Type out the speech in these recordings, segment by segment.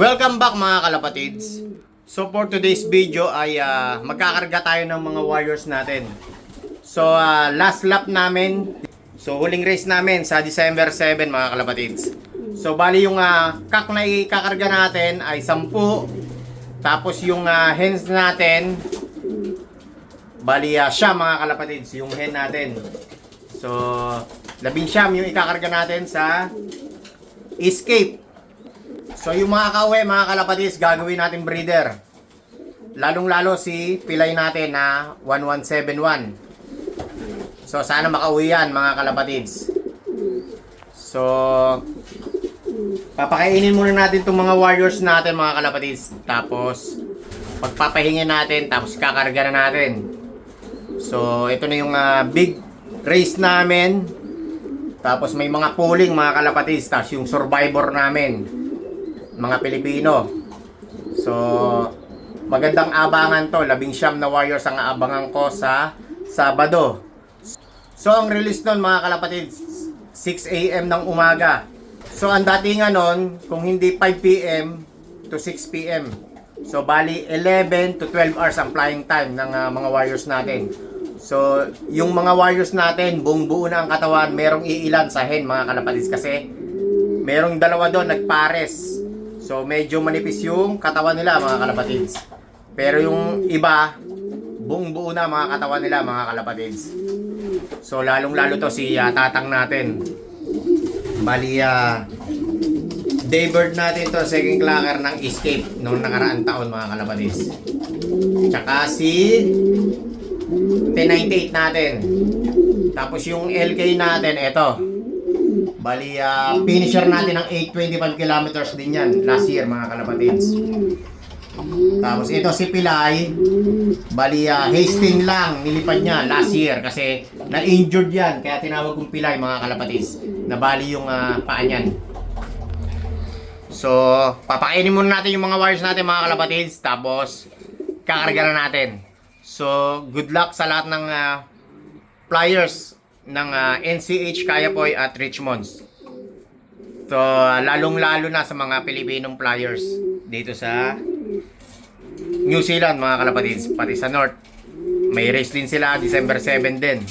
Welcome back mga kalapatids. So for today's video ay magkakarga tayo ng mga warriors natin. So last lap namin. So huling race namin sa December 7 mga kalapatids. So bali yung kak na ikakarga natin ay 10. Tapos yung hens natin bali siya mga kalapatids, yung hen natin. So 11 yung ikakarga natin sa escape. So yung mga kauwi, mga kalapatids, gagawin natin breeder. Lalong-lalo si pilay natin na 1171. So sana makauwi yan mga kalapatids. So papakainin muna natin itong mga warriors natin mga kalapatids. Tapos pagpapahingin natin, tapos kakarga na natin. So ito na yung big race namin. Tapos may mga pooling mga kalapatids. Tapos yung survivor namin, mga Pilipino. So magandang abangan to. 19 na warriors ang aabangan ko sa Sabado. So ang release nun mga kalapatids, 6 AM ng umaga. So ang datingan nun, kung hindi 5 PM to 6 PM. So bali 11 to 12 hours ang flying time ng mga warriors natin. So yung mga warriors natin, buong buo na ang katawan. Merong iilan sa hen mga kalapatids kasi merong dalawa doon nagpares. So medyo manipis yung katawan nila mga kalapatids. Pero yung iba, buong buo na mga katawan nila mga kalapatids. So lalong lalo to si tatang natin. Bali daybird natin to, second clacker ng escape noong nakaraang taon mga kalapatids. Tsaka si T98 natin. Tapos yung LK natin, eto. Bali, finisher natin ng 825 kilometers din yan last year mga kalapatids. Tapos ito si Pilay. Bali, hasting lang nilipad niya last year kasi na-injured yan. Kaya tinawag kong Pilay mga kalapatids. Nabali yung paa niyan. So, papakainin muna natin yung mga wires natin mga kalapatids. Tapos, kakarga na natin. So, good luck sa lahat ng flyers ng NCH, Kayapoy at Richmonds. So, lalong-lalo na sa mga Pilipinong flyers dito sa New Zealand mga kalapatids, pati sa North. May race din sila, December 7 din.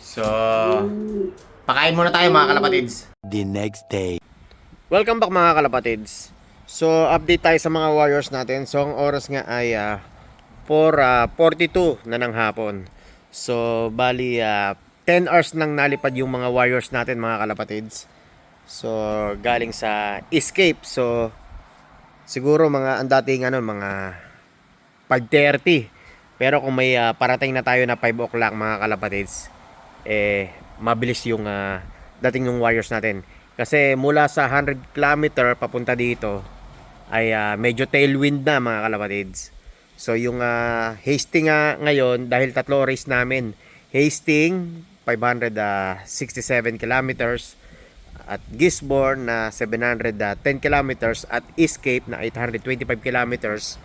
So, pakain muna tayo mga kalapatids. The next day. Welcome back mga kalapatids. So, update tayo sa mga warriors natin. So, ang oras nga ay 4:42 na ng hapon. So, bali 10 hours nang nalipad yung mga warriors natin mga kalapatids. So, galing sa escape. So, siguro mga ang dating mga 5:30. Pero kung may parating na tayo na 5 o'clock mga kalapatids, mabilis yung dating ng warriors natin. Kasi mula sa 100 km papunta dito ay medyo tailwind na mga kalapatids. So yung Hastings ngayon, dahil tatlo race namin, Hastings 567 kilometers at Gisborne na 710 kilometers at Escape na 825 kilometers.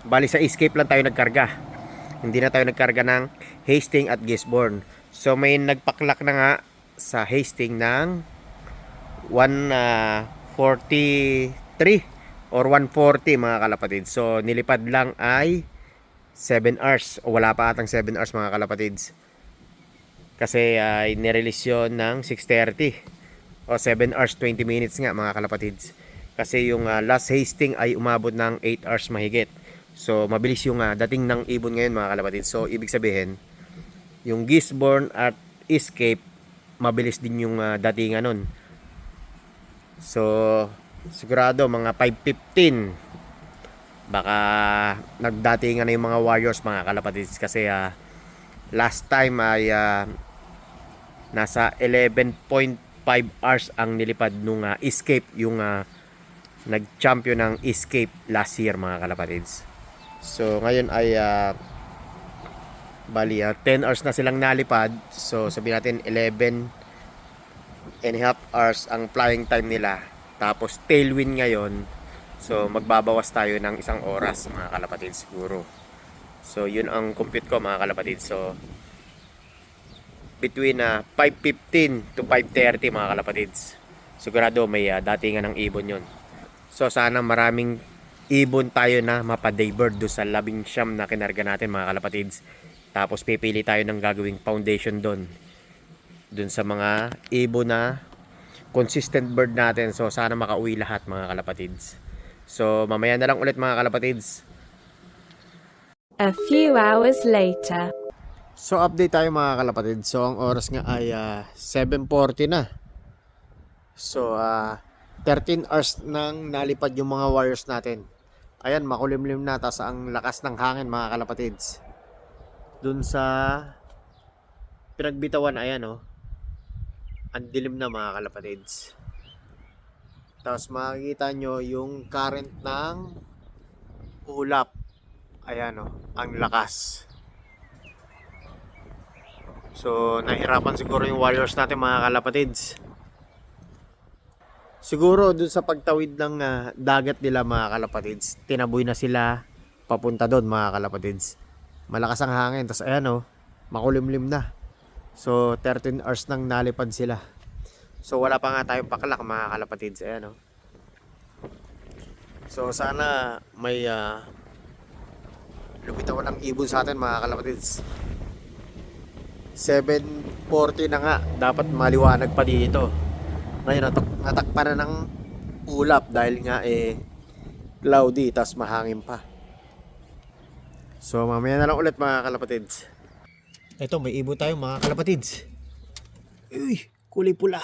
Bali sa Escape lang tayo nagkarga. Hindi na tayo nagkarga ng Hastings at Gisborne. So may nagpaklak na nga sa Hastings ng 143 or 140 mga kalapatids. So nilipad lang ay 7 hours o wala pa atang 7 hours mga kalapatids. Kasi nirelease yun ng 6:30 o 7 hours 20 minutes nga mga kalapatids. Kasi yung last Hastings ay umabot ng 8 hours mahigit. So mabilis yung dating ng ibon ngayon mga kalapatids. So ibig sabihin yung Gisborne at Escape mabilis din yung datingan nun. So sigurado mga 5:15 baka nagdatingan na yung mga warriors mga kalapatids kasi last time ay nasa 11.5 hours ang nilipad nung Escape, yung nag-champion ng Escape last year mga kalapatids. So ngayon ay bali 10 hours na silang nalipad. So sabihin natin 11.5 hours ang flying time nila. Tapos tailwind ngayon. So magbabawas tayo ng 1 oras mga kalapatids siguro. So yun ang compute ko mga kalapatids. So between 5:15 to 5:30 mga kalapatids. Sigurado may datingan ng ibon yun. So sana maraming ibon tayo na mapa-daybird doon sa 19 na kinarga natin mga kalapatids. Tapos pipili tayo ng gagawing foundation doon sa mga ibon na consistent bird natin. So sana makauwi lahat mga kalapatids. So mamaya na lang ulit mga kalapatids. A few hours later. So update tayo mga kalapatids. So ang oras nga ay 7:40 na. So 13 hours nang nalipad yung mga wires natin. Ayan, makulimlim na. Tas ang lakas ng hangin mga kalapatids. Dun sa pinagbitawan, ayan oh. Ang dilim na mga kalapatids. Tapos makikita nyo yung current ng ulap. Ayan oh, ang lakas. So nahirapan siguro yung wires natin mga kalapatids. Siguro dun sa pagtawid ng dagat nila mga kalapatids, tinaboy na sila papunta doon mga kalapatids. Malakas ang hangin, tas ayan oh, makulimlim na. So 13 hours nang nalipad sila. So wala pa nga tayong paklak mga kalapatids, ayan oh. So sana may lumitawan ng ibon sa atin mga kalapatids. 7:40 na nga, dapat maliwanag pa dito. Ngayon natakpan na ng ulap dahil nga cloudy tas mahangin pa. So mamaya na lang ulit mga kalapatids. Ito may ibon tayo mga kalapatids. Uy, kulay pula.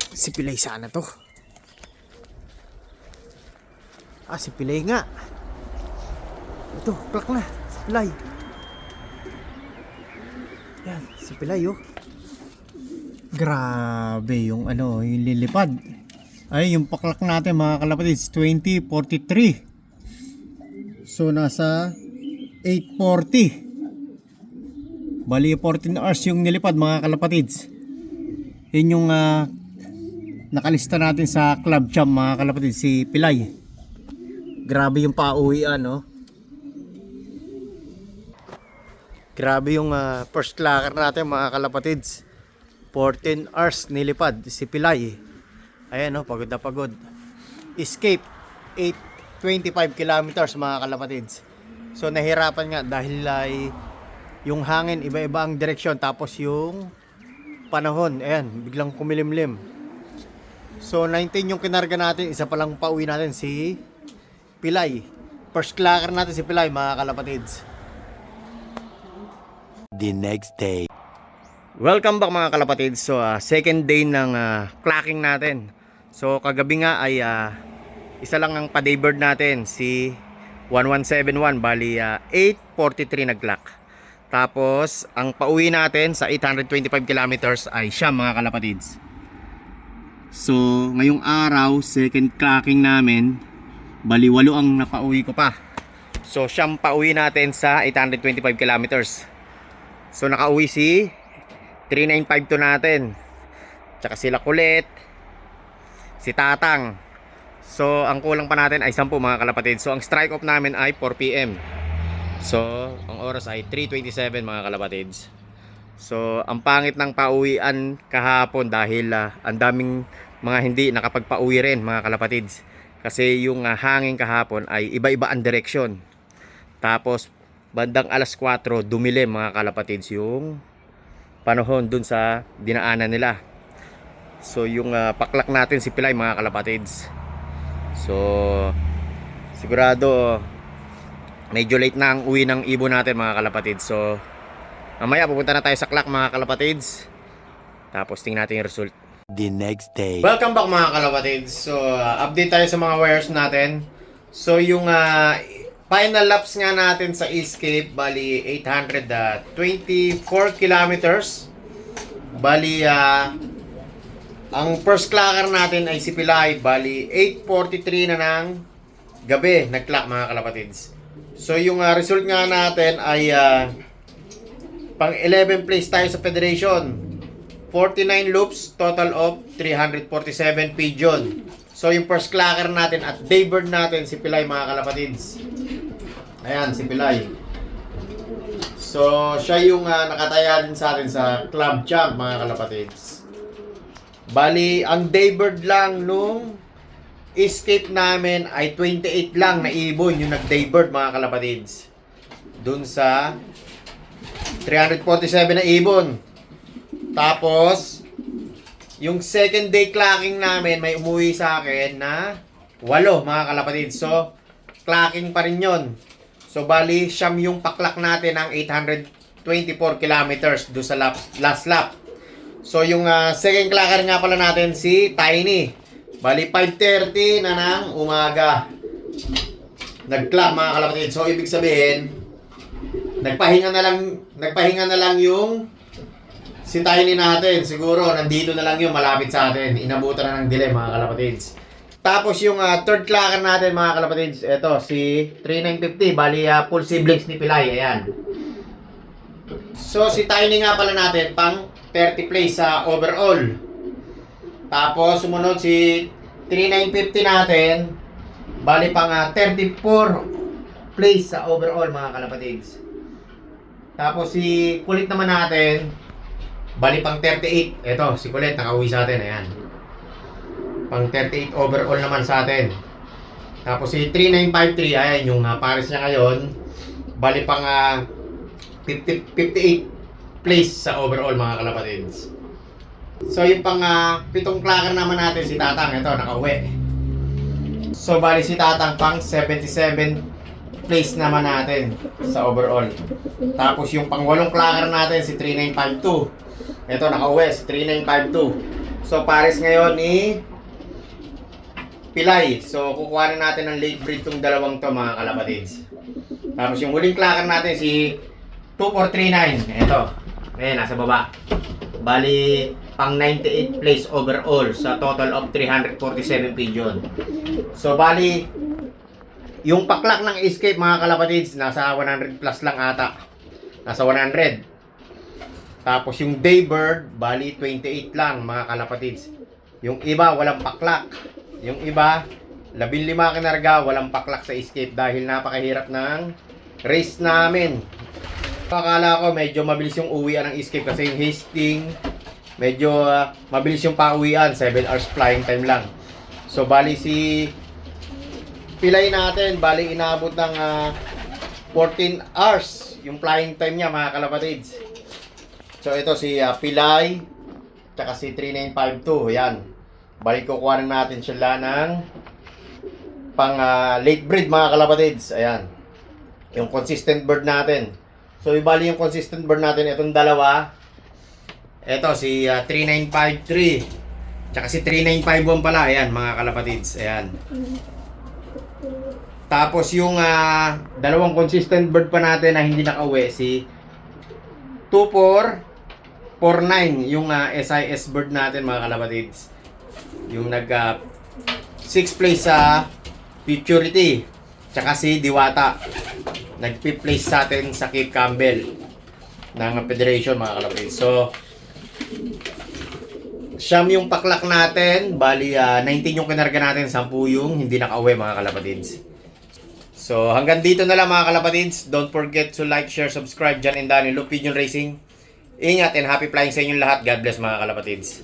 Si Pilay sana to. Si Pilay nga. Ito, plak na. Si Pilay. Yan, si Pilay oh. Grabe yung yung lilipad. Ay, yung paklak natin mga kalapatids, 2043. So nasa 840. Bali 14 hours yung nilipad mga kalapatids. Yun yung nakalista natin sa club champ mga kalapatids, si Pilay. Grabe yung pauwian no. Grabe yung first clacker natin mga kalapatids. 14 hours nilipad si Pilay. Ayan pagod na pagod. Escape 25 kilometers mga kalapatids. So nahirapan nga dahil yung hangin iba-iba ang direksyon, tapos yung panahon ayan biglang kumilimlim. So 19 yung kinarga natin, isa pa lang pauwi natin si Pilay. First clacker natin si Pilay mga kalapatids. The next day. Welcome back mga kalapatids. So second day ng clacking natin. So kagabi nga ay isa lang ang pa-daybird natin, si 1171. Bali 8:43 nag-clock. Tapos ang pauwi natin sa 825 kilometers ay siya mga kalapatids. So ngayong araw second clacking namin, bali 8 ang napauwi ko pa. So siyang pauwi natin sa 825 kilometers. So nakauwi si 3952 natin. Tsaka sila Kulit, si Tatang. So ang kulang pa natin ay 10 mga kalapatids. So ang strike off namin ay 4 PM. So ang oras ay 3:27 mga kalapatids. So ang pangit ng pauwian kahapon dahil ang daming mga hindi nakapagpauwi rin mga kalapatids. Kasi yung hangin kahapon ay iba-iba ang direksyon. Tapos bandang alas 4 dumilim mga kalapatids yung panahon dun sa dinaanan nila. So yung paklak natin si Pilay mga kalapatids. So sigurado medyo late na ang uwi ng ibon natin mga kalapatids. So mamaya pupunta na tayo sa clock mga kalapatids. Tapos tingnan natin yung result. The next day. Welcome back mga kalapatids. So update tayo sa mga wires natin. So yung final laps nga natin sa Escape, bali 824 kilometers. Bali ang first clacker natin ay si Pilay, bali 8:43 na ng gabi nag-clock mga kalapatids. So yung result nga natin ay pang 11 place tayo sa Federation. 49 loops, total of 347 pigeon. So yung first clacker natin at daybird natin si Pilay mga kalapatids. Ayan si Pilay. So siya yung nakataya din sa atin sa club champ mga kalapatids. Bali, ang daybird lang nung escape namin ay 28 lang na ibon yung nag-daybird mga kalapatids. Dun sa 347 na ibon. Tapos, yung second day clocking namin, may umuwi sa akin na 8 mga kalapatids. So, clocking pa rin yun. So, bali, siyam yung paklak natin ng 824 kilometers do sa last lap. So, yung second clocker nga pala natin, si Tiny. Bali, 5:30 na ng umaga. Nag-clock mga kalapatid. So, ibig sabihin, nagpahinga na lang yung si Tiny natin. Siguro, nandito na lang yung malapit sa atin. Inabutan na ng delay mga kalapatids. Tapos, yung third clocker natin mga kalapatids, ito, si 3950. Bali, full siblings ni Pilay. Ayan. So, si Tiny nga pala natin, pang 30 place sa overall. Tapos, sumunod si 3950 natin, bali pang 34 place sa overall mga kalapatids. Tapos, si Kulit naman natin, bali pang 38. Ito, si Kulit, nakauwi sa atin. Ayan. Pang 38 overall naman sa atin. Tapos, si 3953, ayan, yung pares niya ngayon, bali pang 58 place sa overall mga kalapatids. So yung pang pitong clocker naman natin si Tatang, ito nakauwi. So bali si Tatang pang 77 place naman natin sa overall. Tapos yung pang 8 clocker natin si 3952. Ito nakauwi si 3952. So pares ngayon ni Pilay. So kukuha na natin ng late breed tong dalawang to mga kalapatids. Tapos yung huling clocker natin si 2439. Ito. Ayan, nasa baba. Bali, pang 98 place overall sa total of 347 pigeon. So, bali, yung paklak ng escape mga kalapatids, nasa 100 plus lang ata. Nasa 100. Tapos yung daybird, bali 28 lang mga kalapatids. Yung iba, walang paklak. Yung iba, 15 kinarga, walang paklak sa escape dahil napakahirap ng race namin. Akala ko medyo mabilis yung uwian ng escape kasi yung hasting medyo mabilis yung pauwian, 7 hours flying time lang. So bali si Pilay natin, bali inaabot ng 14 hours yung flying time niya mga kalapatids. So ito si Pilay tsaka si 3952, yan. Bali kukuha natin sila ng pang late breed mga kalapatids. Ayan, yung consistent bird natin. So, ibali yung consistent bird natin, itong dalawa. Ito, si 3953. Tsaka si 3951 pala. Ayan, mga kalapatids. Ayan. Tapos, yung dalawang consistent bird pa natin na hindi nakauwi, si 2449. Yung SIS bird natin, mga kalapatids. Yung nag 6th place sa Futurity. Tsaka si Diwata. Nag-place sa atin sa Cape Campbell ng Federation mga kalapatids. So, siyam yung paklak natin. Bali, 19 yung kinarga natin. 10 yung hindi nakauwi mga kalapatids. So, hanggang dito na lang mga kalapatids. Don't forget to like, share, subscribe dyan in Danny Loop Pigeon Racing. Ingat and happy flying sa inyong lahat. God bless mga kalapatids.